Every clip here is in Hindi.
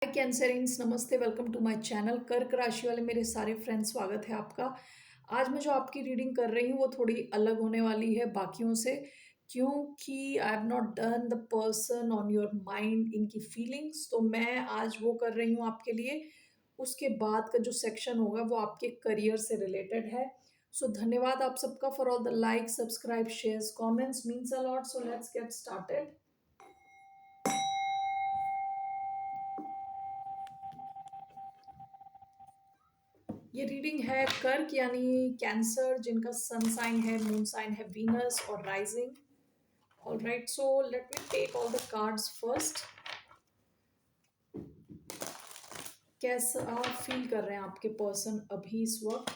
हाय कैंसरियंस, नमस्ते। Welcome to my channel. कर्क राशि वाले मेरे सारे फ्रेंड्स, स्वागत है आपका। आज मैं जो आपकी रीडिंग कर रही हूँ वो थोड़ी अलग होने वाली है बाकियों से, क्योंकि I have not done the person on your mind, इनकी फीलिंग्स। तो मैं आज वो कर रही हूँ आपके लिए। उसके बाद का जो सेक्शन होगा वो आपके करियर से रिलेटेड है। सो धन्यवाद आप सबका for all the like, subscribe, shares, comments, means a lot. So let's get started. ये रीडिंग है कर्क यानी कैंसर, जिनका सन साइन है, मून साइन है वीनस और rising. All right, so let me take all the cards first. कैसा आप फील कर रहे हैं आपके पर्सन अभी इस वक्त,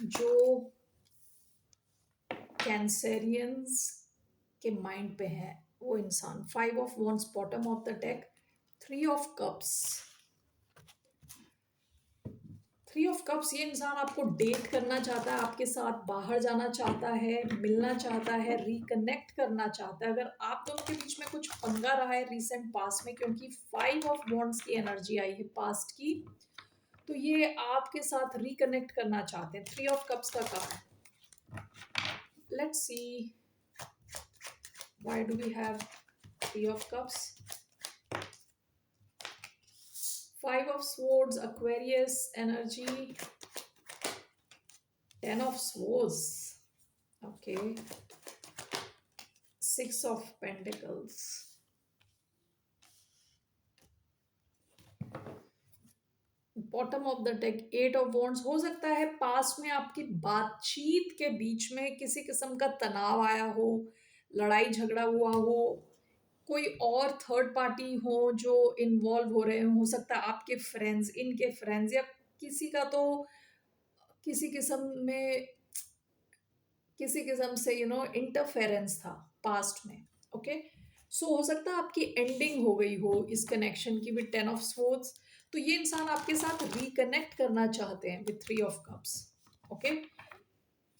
जो कैंसेरियंस के माइंड पे है वो इंसान। 5 of Wands bottom of the deck, 3 of Cups। 3 of Cups, ये इंसान आपको डेट करना चाहता है, आपके साथ बाहर जाना चाहता है, मिलना चाहता है, रिकनेक्ट करना चाहता है। अगर आप दोनों के बीच में कुछ पंगा रहा है रिसेंट पास्ट में, क्योंकि 5 of Wands की एनर्जी आई है पास्ट की, तो ये आपके साथ रिकनेक्ट करना चाहते हैं। 3 of Cups का card, let's see why do we have 3 of Cups। 5 of Swords, Aquarius energy, 10 of Swords, okay, 6 of Pentacles, bottom of the deck 8 of Wands। हो सकता है पास्ट में आपकी बातचीत के बीच में किसी किस्म का तनाव आया हो, लड़ाई झगड़ा हुआ हो, कोई और थर्ड पार्टी हो जो इन्वॉल्व हो रहे हो सकता है आपके फ्रेंड्स, इनके फ्रेंड्स, या किसी का तो किसी किस्म में किसी किस्म से इंटरफेरेंस था पास्ट में। ओके, सो हो सकता है आपकी एंडिंग हो गई हो इस कनेक्शन की विद 10 of Swords। तो ये इंसान आपके साथ रिकनेक्ट करना चाहते हैं with 3 of Cups। Okay,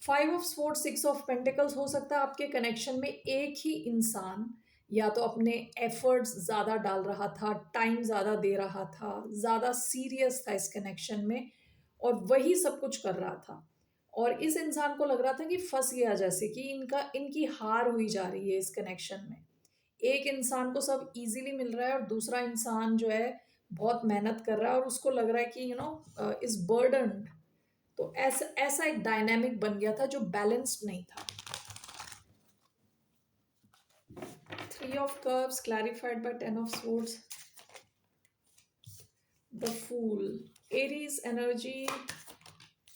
5 of Swords, 6 of Pentacles। हो सकता है आपके कनेक्शन में एक ही इंसान या तो अपने एफर्ट्स ज़्यादा डाल रहा था, टाइम ज़्यादा दे रहा था, ज़्यादा सीरियस था इस कनेक्शन में, और वही सब कुछ कर रहा था। और इस इंसान को लग रहा था कि फंस गया, जैसे कि इनकी हार हुई जा रही है इस कनेक्शन में। एक इंसान को सब इजीली मिल रहा है और दूसरा इंसान जो है बहुत मेहनत कर रहा है और उसको लग रहा है कि इज बर्डन। तो ऐसा ऐसा एक डायनामिक बन गया था जो बैलेंस्ड नहीं था। 3 of Cups clarified by 10 of Swords, the Fool, Aries energy,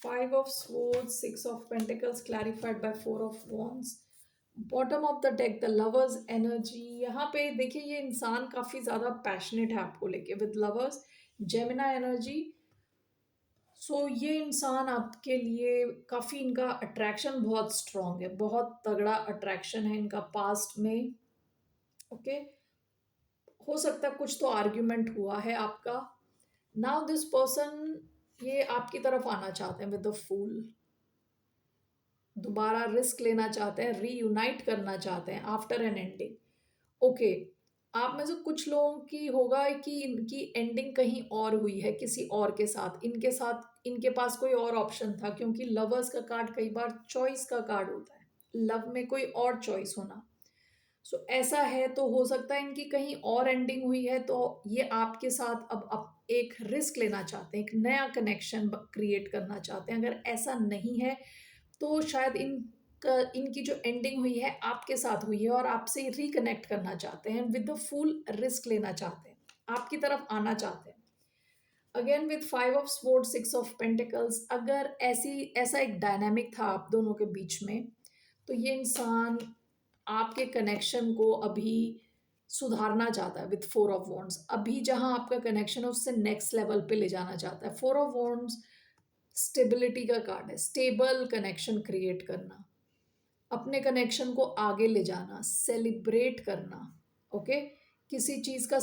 5 of Swords, 6 of Pentacles clarified by 4 of Wands, bottom of the deck the lovers energy. यहाँ पे देखिए ये इंसान काफी ज्यादा पैशनेट है आपको लेके विद लवर्स, जेमिना एनर्जी। सो ये इंसान आपके लिए काफी, इनका अट्रैक्शन बहुत स्ट्रांग है, बहुत तगड़ा अट्रैक्शन है इनका पास्ट में। ओके, हो सकता है कुछ तो आर्ग्यूमेंट हुआ है आपका। नाउ दिस पर्सन ये आपकी तरफ आना चाहते हैं विद द फूल, दोबारा रिस्क लेना चाहते हैं, रीयूनाइट करना चाहते हैं आफ्टर एन एंडिंग। ओके, आप में से कुछ लोगों की होगा कि इनकी एंडिंग कहीं और हुई है किसी और के साथ, इनके पास कोई और ऑप्शन था, क्योंकि लवर्स का कार्ड कई बार चॉइस का कार्ड होता है, लव में कोई और चॉइस होना। सो ऐसा है तो हो सकता है इनकी कहीं और एंडिंग हुई है, तो ये आपके साथ अब एक रिस्क लेना चाहते हैं, एक नया कनेक्शन क्रिएट करना चाहते हैं। अगर ऐसा नहीं है तो शायद इनकी जो एंडिंग हुई है आपके साथ हुई है और आपसे रिकनेक्ट करना चाहते हैं विद द फुल, रिस्क लेना चाहते हैं, आपकी तरफ आना चाहते हैं। Again with 5 of Swords, 6 of Pentacles, अगर ऐसा एक डायनामिक था आप दोनों के बीच में, तो ये इंसान आपके कनेक्शन को अभी सुधारना चाहता है विद 4 of Wands। अभी जहां आपका कनेक्शन है उससे नेक्स्ट लेवल पे ले जाना चाहता है। 4 of Wands स्टेबिलिटी का कार्ड है, स्टेबल कनेक्शन क्रिएट करना, अपने कनेक्शन को आगे ले जाना, सेलिब्रेट करना। ओके, किसी चीज को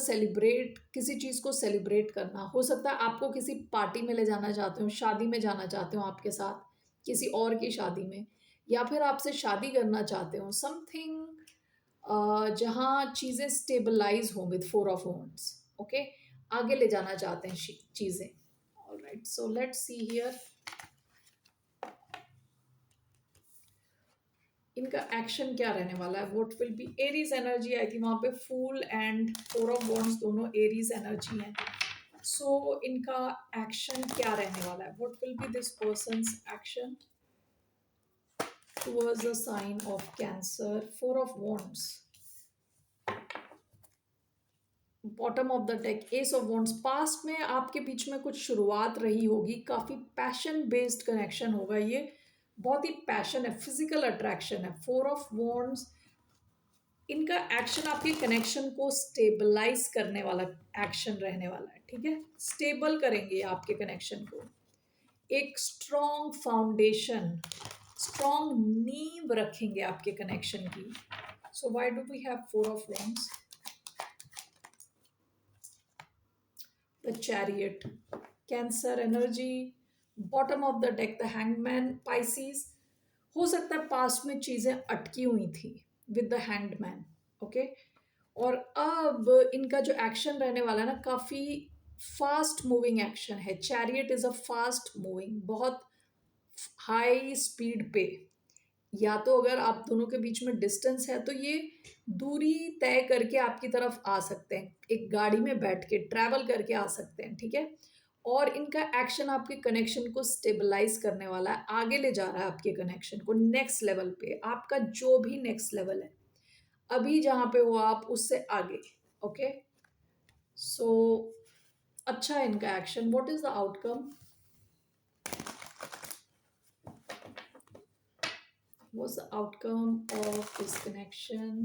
सेलिब्रेट करना। हो सकता है आपको किसी पार्टी में ले जाना चाहते हो, शादी में जाना चाहते हो आपके साथ, किसी और की शादी में, या फिर आपसे शादी करना चाहते हो, समथिंग जहाँ चीज़ें स्टेबलाइज हों with four of wands. Okay, आगे ले जाना चाहते हैं चीज़ें। Alright, so let's see here इनका एक्शन क्या रहने वाला है। What will be Aries energy. I think वहाँ पे fool and four of wands दोनों एरीज एनर्जी हैं। सो इनका एक्शन क्या रहने वाला है। What will be this person's action towards the sign of Cancer? Four of Wands, bottom of the deck S of wands. Past में आपके बीच में कुछ शुरुआत रही होगी, काफ़ी पैशन बेस्ड कनेक्शन होगा ये, बहुत ही पैशन है, फिजिकल अट्रैक्शन है। फोर ऑफ वॉन्ड्स, इनका एक्शन आपके कनेक्शन को स्टेबलाइज करने वाला एक्शन रहने वाला है। ठीक है, स्टेबल करेंगे आपके कनेक्शन को, एक स्ट्रॉन्ग फाउंडेशन, स्ट्रॉन्ग नींव रखेंगे आपके कनेक्शन की। So why do we have four of wands? The chariot, Cancer energy, bottom of the deck the hangman, Pisces. हो सकता है पास्ट में चीजें अटकी हुई थी विद द हैंगमैन। ओके, और अब इनका जो एक्शन रहने वाला है ना, काफी फास्ट मूविंग एक्शन है। Chariot is a fast moving, बहुत हाई स्पीड पे। या तो अगर आप दोनों के बीच में डिस्टेंस है तो ये दूरी तय करके आपकी तरफ आ सकते हैं, एक गाड़ी में बैठ के ट्रैवल करके आ सकते हैं। ठीक है, और इनका एक्शन आपके कनेक्शन को स्टेबलाइज करने वाला है, आगे ले जा रहा है आपके कनेक्शन को नेक्स्ट लेवल पे। आपका जो भी नेक्स्ट लेवल है अभी जहाँ पे हो आप, उससे आगे। ओके, सो अच्छा है इनका action. What is the outcome? What's the outcome of this connection?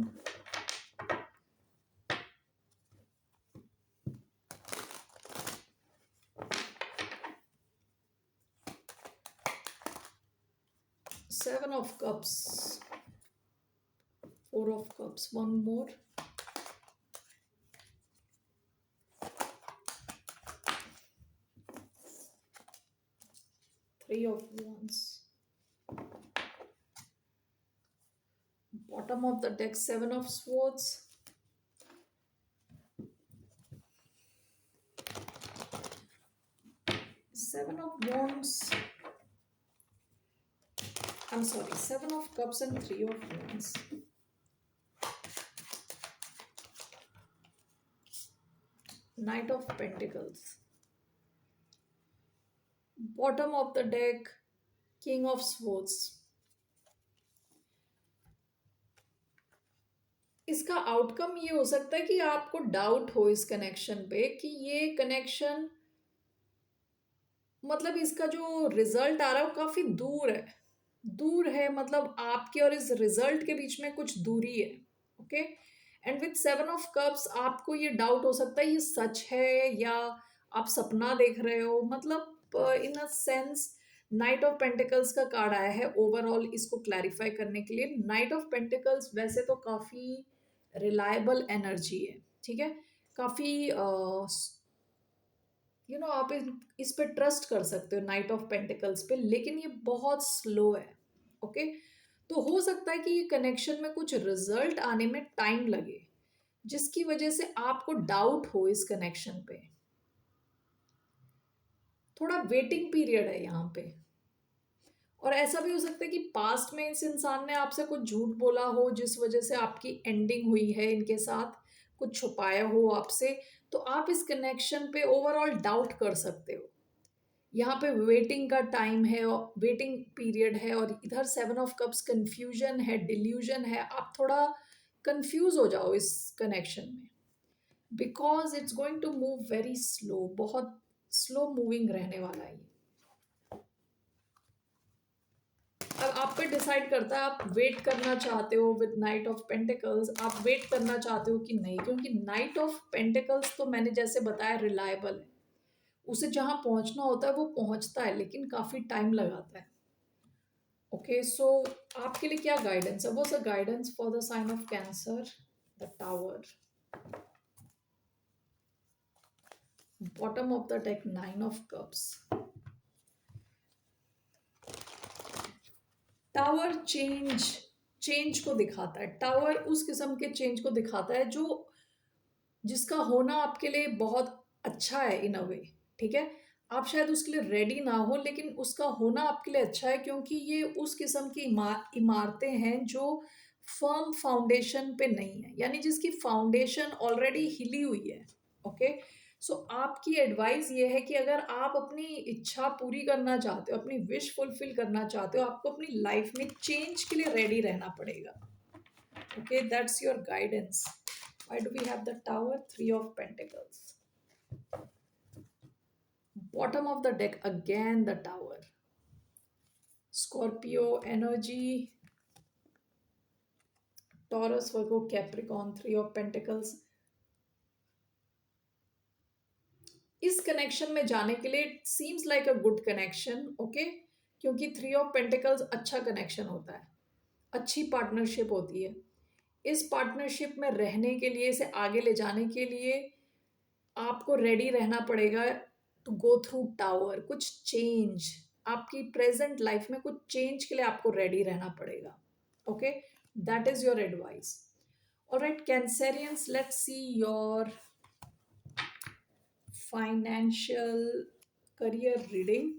Seven of Cups, Four of Cups, one more. Three of Wands. Bottom of the deck, Seven of Swords. Seven of Wands. I'm sorry, Seven of Cups and Three of Wands. Knight of Pentacles. Bottom of the deck, King of Swords. इसका आउटकम ये हो सकता है कि आपको डाउट हो इस कनेक्शन पे कि ये कनेक्शन, मतलब इसका जो रिजल्ट आ रहा है वो काफी दूर है, दूर है, मतलब आपके और इस रिजल्ट के बीच में कुछ दूरी है। Okay, and with seven of cups आपको ये डाउट हो सकता है ये सच है या आप सपना देख रहे हो। मतलब in a sense knight of pentacles का कार्ड आया है ओवरऑल इसको क्लैरिफाई करने के लिए। नाइट ऑफ पेंटिकल्स वैसे तो काफी रिलायबल एनर्जी है। ठीक है, काफी आप इस पे ट्रस्ट कर सकते हो नाइट ऑफ पेंटिकल्स पे, लेकिन ये बहुत स्लो है। ओके, तो हो सकता है कि ये कनेक्शन में कुछ रिजल्ट आने में टाइम लगे, जिसकी वजह से आपको डाउट हो इस कनेक्शन पे। थोड़ा वेटिंग पीरियड है यहाँ पे। और ऐसा भी हो सकता है कि पास्ट में इस इंसान ने आपसे कुछ झूठ बोला हो, जिस वजह से आपकी एंडिंग हुई है इनके साथ, कुछ छुपाया हो आपसे, तो आप इस कनेक्शन पे ओवरऑल डाउट कर सकते हो। यहाँ पे वेटिंग का टाइम है, वेटिंग पीरियड है, और इधर सेवन ऑफ कप्स कंफ्यूजन है, डिल्यूजन है। आप थोड़ा कंफ्यूज हो जाओ इस कनेक्शन में, because it's going to move very slow, बहुत स्लो मूविंग रहने वाला है। अब आप पे डिसाइड करता है, आप वेट करना चाहते हो विद नाइट ऑफ पेंटिकल्स, आप वेट करना चाहते हो कि नहीं, क्योंकि नाइट ऑफ पेंटिकल्स तो मैंने जैसे बताया रिलायबल है, उसे जहां पहुंचना होता है वो पहुंचता है, लेकिन काफी टाइम लगाता है। ओके, सो आपके लिए क्या गाइडेंस है? What's the guidance for the sign of Cancer? The tower, bottom of the deck, nine of cups, tower change, change को दिखाता है। टावर उस किस्म के चेंज को दिखाता है जो जिसका होना आपके लिए बहुत अच्छा है इन अ वे, ठीक है? आप शायद उसके लिए रेडी ना हो, लेकिन उसका होना आपके लिए अच्छा है, क्योंकि ये उस किस्म की इमारतें हैं जो फर्म फाउंडेशन पे नहीं है, यानी जिसकी फाउंडेशन ऑलरेडी हिली हुई है। ओके, सो आपकी एडवाइस ये है कि अगर आप अपनी इच्छा पूरी करना चाहते हो, अपनी विश फुलफिल करना चाहते हो, आपको अपनी लाइफ में चेंज के लिए रेडी रहना पड़ेगा। Okay, that's your guidance. Why do we have the tower? Three of Pentacles. Bottom of the deck, again the tower. Scorpio energy, Taurus, Virgo, Capricorn, Three of Pentacles. इस कनेक्शन में जाने के लिए seems like a good connection, okay, क्योंकि थ्री ऑफ पेंटिकल्स अच्छा कनेक्शन होता है, अच्छी पार्टनरशिप होती है। इस पार्टनरशिप में रहने के लिए, इसे आगे ले जाने के लिए आपको रेडी रहना पड़ेगा टू गो थ्रू टावर, कुछ चेंज आपकी प्रेजेंट लाइफ में, कुछ चेंज के लिए आपको रेडी रहना पड़ेगा। Okay, that is your advice. Alright Cancerians, let's see your financial career reading.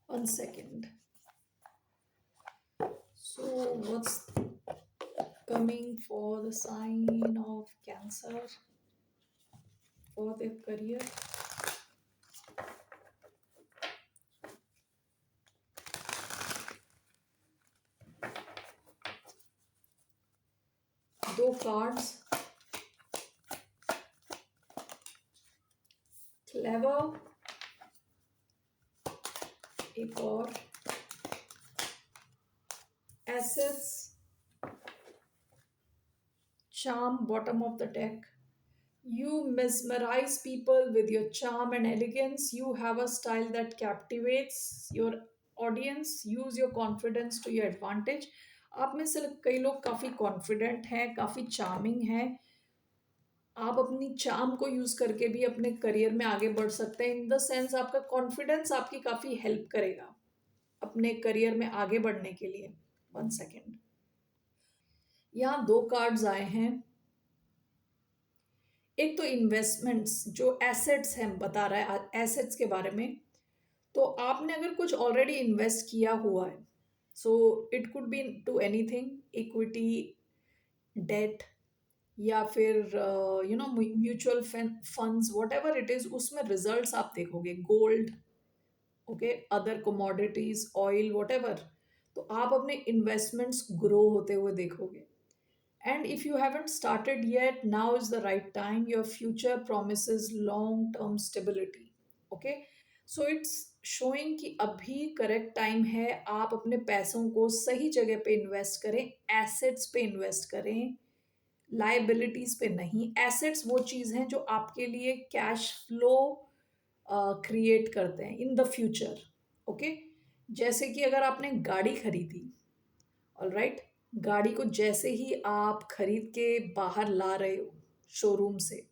1 second. So what's coming for the sign of Cancer for their career? दो कार्ड्स, क्लेवर, एक और assets, charm, bottom of the deck. You mesmerize people with your charm and elegance. You have a style that captivates your audience. Use your confidence to your advantage. आप में से कई लोग काफ़ी कॉन्फिडेंट हैं, काफ़ी चार्मिंग हैं। आप अपनी चार्म को यूज़ करके भी अपने करियर में आगे बढ़ सकते हैं। इन द सेंस आपका कॉन्फिडेंस आपकी काफ़ी हेल्प करेगा अपने करियर में आगे बढ़ने के लिए। 1 second. यहाँ दो कार्ड्स आए हैं। एक तो इन्वेस्टमेंट्स, जो एसेट्स हैं, बता रहा है एसेट्स के बारे में। तो आपने अगर कुछ ऑलरेडी इन्वेस्ट किया हुआ है, so it could be to anything, equity, debt, या फिर mutual funds, whatever it is, उसमें रिजल्ट्स आप देखोगे, gold, okay, other commodities, oil, whatever. तो आप अपने इन्वेस्टमेंट्स ग्रो होते हुए देखोगे। And if you haven't started yet, now is the right time. Your future promises long term stability. Okay, so it's showing कि अभी करेक्ट टाइम है, आप अपने पैसों को सही जगह पे इन्वेस्ट करें, एसेट्स पे इन्वेस्ट करें, लाइबिलिटीज पे नहीं। एसेट्स वो चीज़ हैं जो आपके लिए कैश फ्लो क्रिएट करते हैं इन द फ्यूचर। ओके, जैसे कि अगर आपने गाड़ी खरीदी, ऑलराइट, गाड़ी को जैसे ही आप खरीद के बाहर ला रहे हो शोरूम से,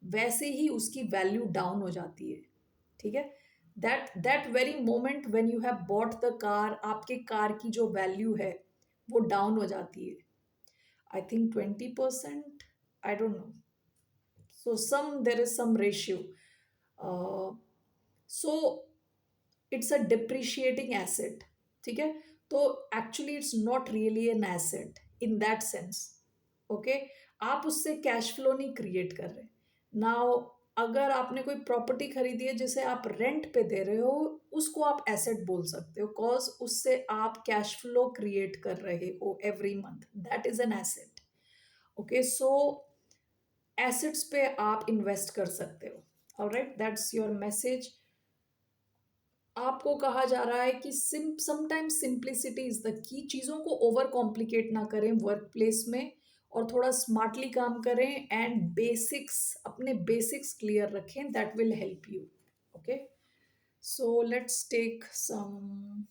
वैसे ही उसकी वैल्यू डाउन हो जाती है, ठीक है? That very moment when you have bought the car, आपके कार की जो वैल्यू है वो डाउन हो जाती है। I think 20%, I don't know, so some there is some ratio. So it's a depreciating asset, ठीक है? तो actually it's not really an asset in that sense. Okay, आप उससे कैश फ्लो नहीं क्रिएट कर रहे। नाउ अगर आपने कोई प्रॉपर्टी खरीदी है जिसे आप रेंट पे दे रहे हो, उसको आप एसेट बोल सकते हो, कॉज उससे आप कैश फ्लो क्रिएट कर रहे हो every month, that is an asset. Okay, so assets पे आप इन्वेस्ट कर सकते हो। Alright, that's your message. आपको कहा जा रहा है कि sometimes simplicity is the key. चीज़ों को ओवर कॉम्प्लिकेट ना करें वर्क प्लेस में, और थोड़ा स्मार्टली काम करें, एंड बेसिक्स, अपने बेसिक्स क्लियर रखें, that will help you. Okay, so let's take some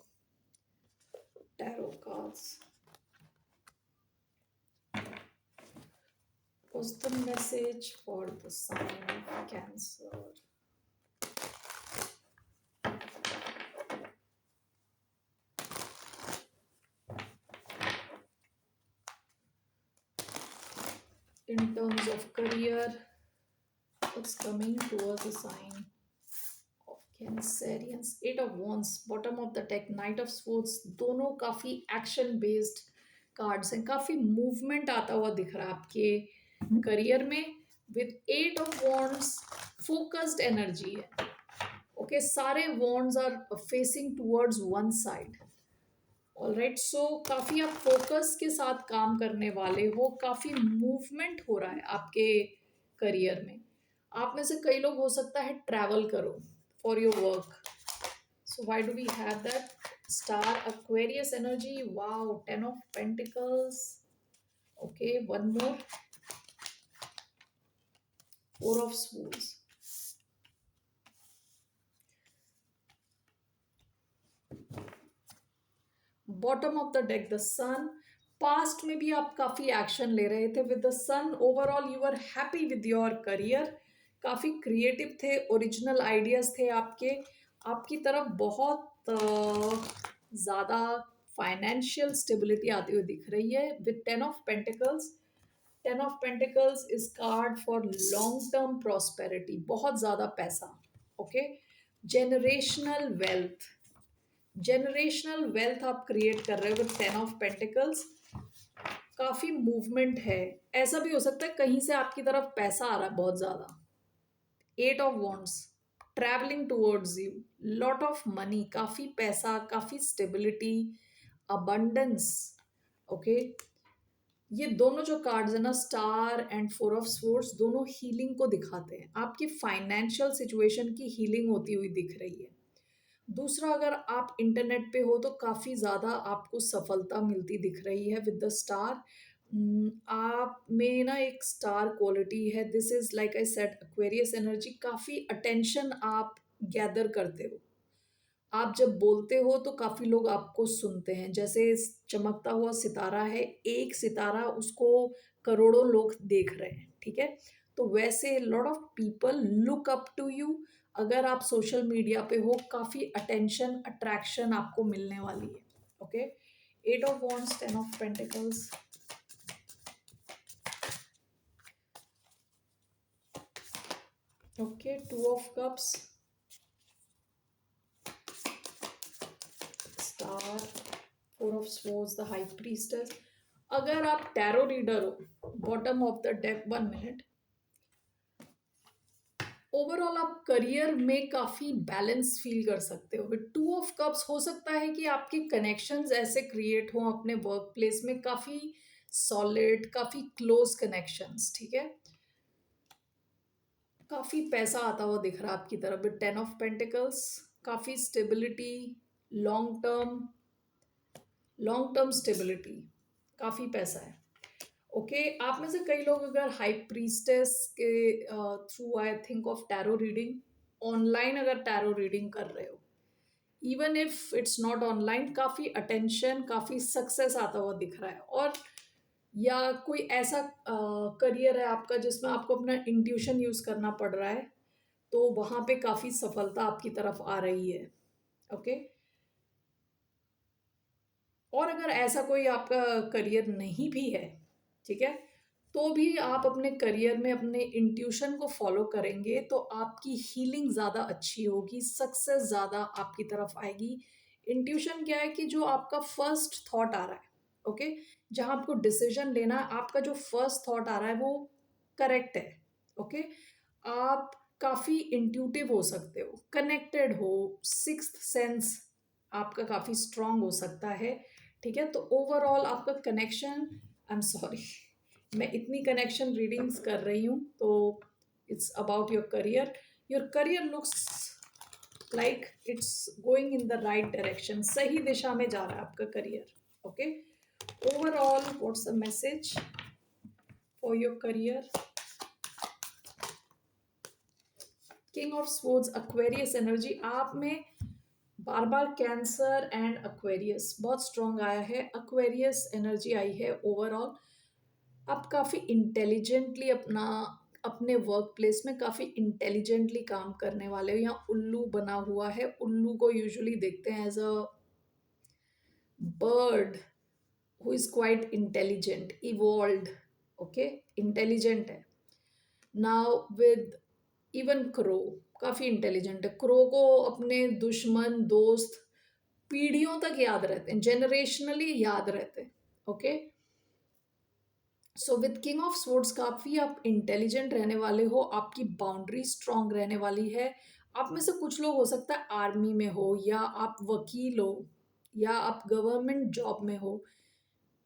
tarot cards. What's the message for the sign of Cancer? in terms of career, it's coming towards a sign of Cancerians. Eight of Wands, bottom of the deck, Knight of Swords, दोनों काफी एक्शन बेस्ड कार्ड्स हैं. काफी मूवमेंट आता हुआ दिख रहा है आपके करियर में. With eight of wands focused energy है. ओके, सारे wands are facing towards one side. Alright, so काफी आप फोकस के साथ काम करने वाले हो. काफी मूवमेंट हो रहा है आपके करियर में. आप में से कई लोग हो सकता है ट्रैवल करो for your work. So why do we have that star Aquarius energy? Wow, 10 of pentacles. Okay, one more, 4 of swords. Bottom of the deck the sun. Past में भी आप काफी एक्शन ले रहे थे with the sun. Overall you are happy with your career. काफी क्रिएटिव थे, ओरिजिनल आइडियाज थे आपके. आपकी तरफ बहुत ज्यादा फाइनेंशियल स्टेबिलिटी आती हुई दिख रही है with 10 of pentacles. 10 of pentacles is called for long term prosperity. बहुत ज्यादा पैसा. Okay, generational wealth. Generational wealth आप क्रिएट कर रहे हो विद 10 ऑफ पेंटिकल्स. काफी मूवमेंट है. ऐसा भी हो सकता है कहीं से आपकी तरफ पैसा आ रहा है बहुत ज्यादा. 8 of wands, travelling towards you, lot of money. काफी पैसा, काफी स्टेबिलिटी, अबंडेंस. ओके, ये दोनों जो कार्ड्स है ना, स्टार एंड 4 ऑफ स्वॉर्ड्स, दोनों हीलिंग को दिखाते हैं. आपकी फाइनेंशियल सिचुएशन की हीलिंग होती हुई दिख रही है. दूसरा, अगर आप इंटरनेट पे हो तो काफ़ी ज़्यादा आपको सफलता मिलती दिख रही है विद द स्टार. आप में ना एक स्टार क्वालिटी है. This is like I said Aquarius energy. काफ़ी अटेंशन आप गैदर करते हो. आप जब बोलते हो तो काफ़ी लोग आपको सुनते हैं. जैसे चमकता हुआ सितारा है, एक सितारा उसको करोड़ों लोग देख रहे हैं. ठीक है, तो वैसे lot of people look up to you. अगर आप सोशल मीडिया पे हो, काफ़ी अटेंशन, अट्रैक्शन आपको मिलने वाली है. Okay, 8 of wands, 10 of pentacles. Okay, 2 of cups, star, 4 of swords, the high priestess. अगर आप टैरो रीडर हो, bottom of the deck, 1 minute. Overall आप करियर में काफी बैलेंस फील कर सकते हो विद 2 ऑफ कप्स. हो सकता है कि आपके कनेक्शंस ऐसे क्रिएट हों अपने वर्क प्लेस में, काफी सॉलिड, काफी क्लोज कनेक्शंस. ठीक है, काफी पैसा आता हुआ दिख रहा है आपकी तरफ विद 10 ऑफ पेंटिकल्स. काफी stability, long term, long term stability, काफी पैसा है. ओके, आप में से कई लोग अगर हाई प्रीस्टेस के through, I think of tarot reading, online अगर टैरो रीडिंग कर रहे हो, even if it's not online, काफ़ी अटेंशन, काफ़ी सक्सेस आता हुआ दिख रहा है. और या कोई ऐसा करियर है आपका जिसमें आपको अपना इंट्यूशन यूज़ करना पड़ रहा है, तो वहाँ पे काफ़ी सफलता आपकी तरफ आ रही है. ओके, और अगर ऐसा कोई आपका करियर नहीं भी है, ठीक है, तो भी आप अपने करियर में अपने इंट्यूशन को फॉलो करेंगे तो आपकी हीलिंग ज़्यादा अच्छी होगी, सक्सेस ज़्यादा आपकी तरफ आएगी. इंट्यूशन क्या है कि जो आपका फर्स्ट थॉट आ रहा है, ओके, जहाँ आपको डिसीजन लेना है, आपका जो फर्स्ट थॉट आ रहा है वो करेक्ट है. ओके, आप काफ़ी इंट्यूटिव हो सकते हो, कनेक्टेड हो, सिक्स्थ सेंस आपका काफ़ी स्ट्रांग हो सकता है. ठीक है, तो ओवरऑल आपका कनेक्शन, आई एम सॉरी, मैं इतनी कनेक्शन रीडिंग्स कर रही हूँ, तो it's about your career. Your career looks like it's going in the right direction. सही दिशा में जा रहा है आपका career. Okay, overall what's the message for your career? King of swords, Aquarius energy. आप में बार बार कैंसर एंड एक्वेरियस बहुत स्ट्रॉन्ग आया है. एक्वेरियस एनर्जी आई है. ओवरऑल आप काफ़ी इंटेलिजेंटली अपने वर्क प्लेस में काफ़ी इंटेलिजेंटली काम करने वाले हो. यहाँ उल्लू बना हुआ है. उल्लू को यूजुअली देखते हैं as a bird who is quite intelligent, evolved. Okay, intelligent है। नाउ विद इवन क्रो, काफी इंटेलिजेंट है। क्रो को अपने दुश्मन दोस्त पीढ़ियों तक याद रहते हैं, जेनरेशनली याद रहते हैं। Okay, so with king of swords काफी आप इंटेलिजेंट रहने वाले हो, आपकी बाउंड्री स्ट्रांग रहने वाली है। आप में से कुछ लोग हो सकता है आर्मी में हो, या आप वकील हो, या आप गवर्नमेंट जॉब में हो,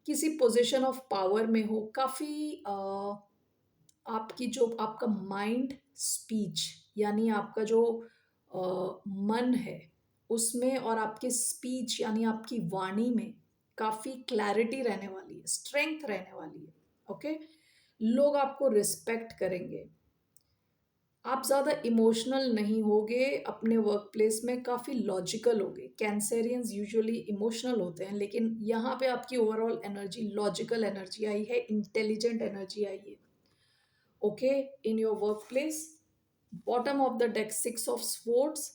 किसी पोजीशन ऑफ पावर में हो। काफी आपकी जो आपका माइंड स्पीच, यानी आपका जो मन है उसमें, और आपकी स्पीच यानी आपकी वाणी में काफी क्लैरिटी रहने वाली है, स्ट्रेंथ रहने वाली है। ओके, लोग आपको रिस्पेक्ट करेंगे। आप ज़्यादा इमोशनल नहीं होगे अपने वर्क प्लेस में, काफ़ी लॉजिकल होगे। कैंसेरियंस यूजुअली इमोशनल होते हैं, लेकिन यहाँ पे आपकी ओवरऑल एनर्जी लॉजिकल एनर्जी आई है, इंटेलिजेंट एनर्जी आई है। Okay, in your work place, bottom of the deck 6 of swords.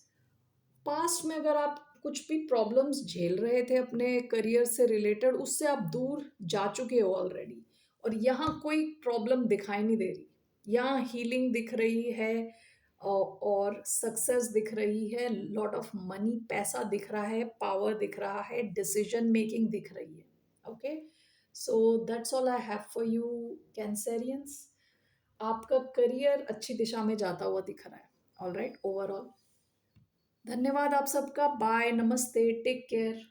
Past में अगर आप कुछ भी प्रॉब्लम्स झेल रहे थे अपने करियर से रिलेटेड, उससे आप दूर जा चुके हो ऑलरेडी, और यहाँ कोई प्रॉब्लम दिखाई नहीं दे रही। यहाँ हीलिंग दिख रही है, और सक्सेस दिख रही है, लॉट ऑफ मनी, पैसा दिख रहा है, पावर दिख रहा है, डिसीजन मेकिंग दिख रही है। Okay, so that's all I have for you Cancerians. आपका करियर अच्छी दिशा में जाता हुआ दिख रहा है। ऑल राइट, ओवरऑल धन्यवाद आप सबका। बाय, नमस्ते, टेक केयर।